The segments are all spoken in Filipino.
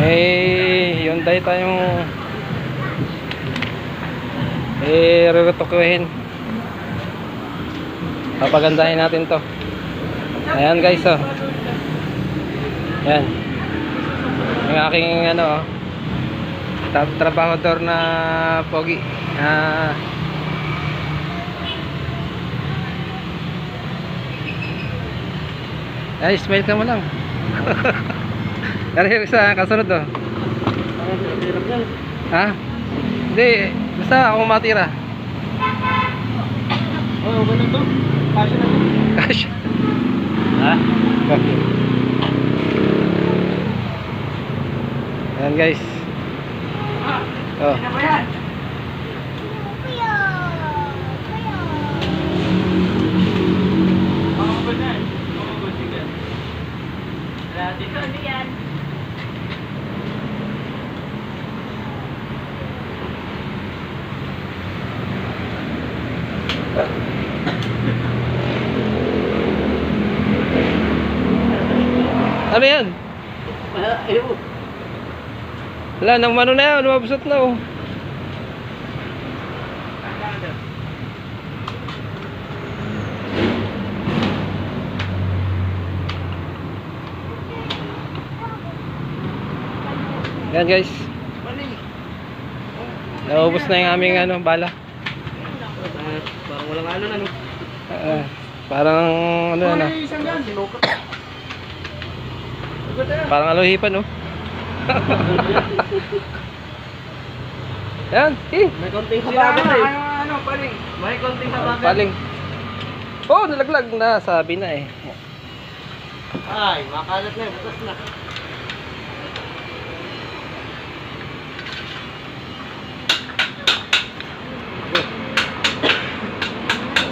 Hyundai tayong rurutukuhin. Papagandahin natin to. Ayan guys, oh. Ayan yung aking ano, trabahador na pogi. Ay, smile ka mo lang. Kaya isa kasunod, oh. Ha? Hindi, basta akong matira. Oo, ganun to. Kasya na to. Kasya. Ha? Okay. Ayan guys. Oh. Ano ba yan? Mga ba yan? Mga ba yan? Dito, ano yan? Ano yan? Ayaw. Wala, nang mano na yan, lumabsot na, oh. Yan guys, naubos na yung aming ano, bala. Parang walang ano na, no? Parang ano na, Isang yan, sinukat. parang alohipan, oh. Yan, May konting sabagat eh. Ano, paling? May konting sabagat. paling. Oh, nalaglag na, sabi na eh. Ay, makalat na, butas na.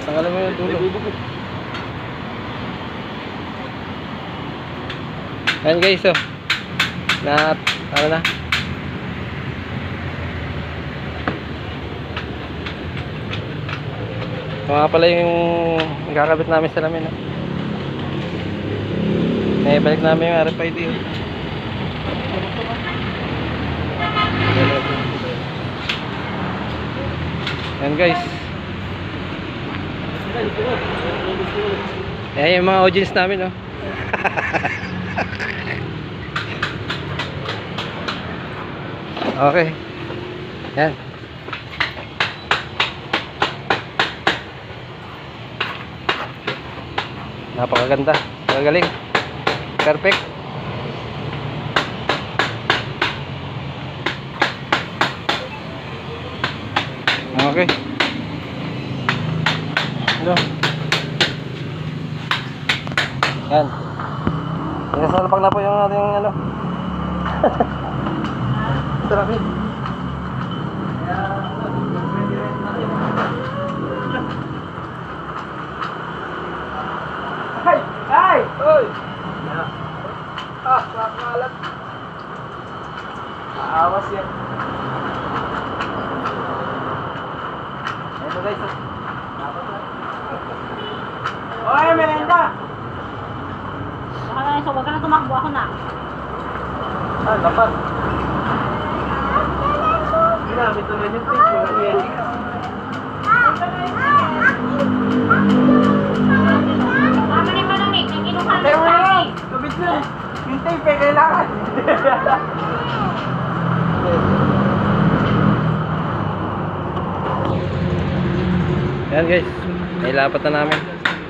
Tanggalin mo yung dulo. Yan guys, oh. Na, ano na? Ito nga pala yung kakabit namin sa lamin, oh. Balik namin yung RFID, oh. Yan guys. Ayan yung mga audience namin, oh. Okay. Yan. Napakaganda. Magaling. Perfect. Okay. Ano? Yan. Nasalapag na po yung ating ano. Sarap yun. Ay! Ay! Oy! Makalat. Aawas yan. Ito guys, oh. Oy, merenda! Baka na so, wag ka na tumakbo, ako na. Dapat. Ginamit na rin yung picture. Yan. Mama na malamig, nag-inuhan Pero sa wala! akin. Kabit na! Yung tape kailangan! Yan guys. Nailapat na namin.